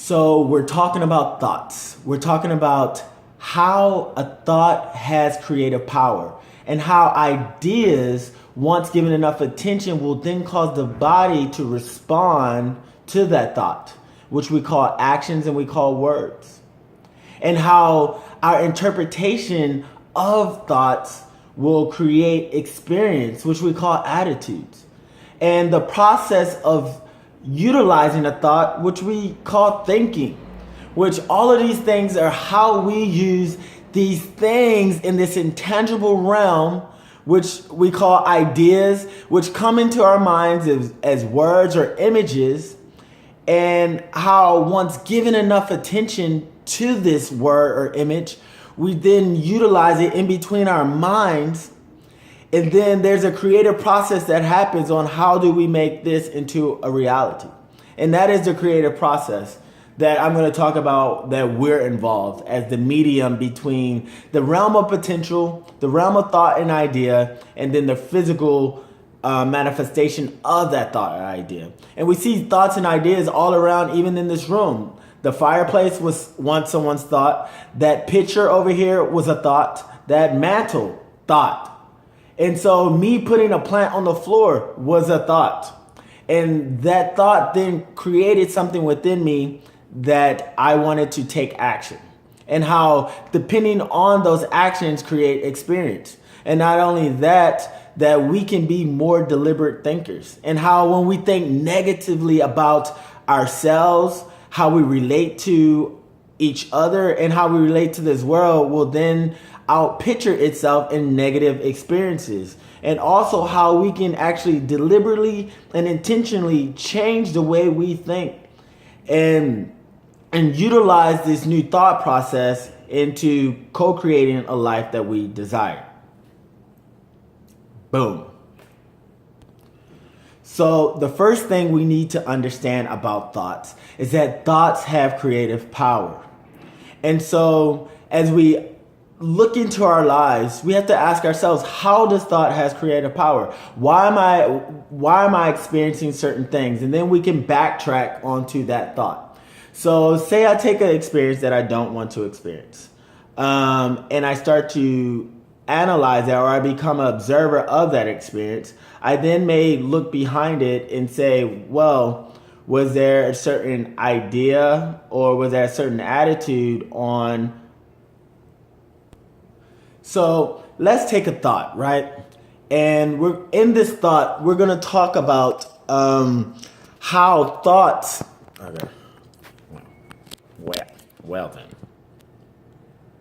So we're talking about thoughts. We're talking about how a thought has creative power and how ideas, once given enough attention, will then cause the body to respond to that thought, which we call actions and we call words. And how our interpretation of thoughts will create experience, which we call attitudes. And the process of utilizing a thought, which we call thinking, which all of these things are how we use these things in this intangible realm, which we call ideas, which come into our minds as words or images, and how once given enough attention to this word or image, we then utilize it in between our minds. And then there's a creative process that happens on how do we make this into a reality. And that is the creative process that I'm going to talk about, that we're involved as the medium between the realm of potential, the realm of thought and idea, and then the physical manifestation of that thought or idea. And we see thoughts and ideas all around, even in this room. The fireplace was once someone's thought. That picture over here was a thought. That mantle, thought. And so me putting a plant on the floor was a thought. And that thought then created something within me that I wanted to take action. And how depending on those actions create experience. And not only that, that we can be more deliberate thinkers. And how when we think negatively about ourselves, how we relate to each other and how we relate to this world will then outpicture itself in negative experiences. And also how we can actually deliberately and intentionally change the way we think and utilize this new thought process into co-creating a life that we desire. Boom. So the first thing we need to understand about thoughts is that thoughts have creative power. And so as we look into our lives, we have to ask ourselves, how does thought has creative power? Why am I experiencing certain things? And then we can backtrack onto that thought. So say I take an experience that I don't want to experience. And I start to analyze that, or I become an observer of that experience. I then may look behind it and say, well, was there a certain idea or was there a certain attitude on? So let's take a thought, right? And we're in this thought, we're going to talk about how thoughts. Okay. Well then.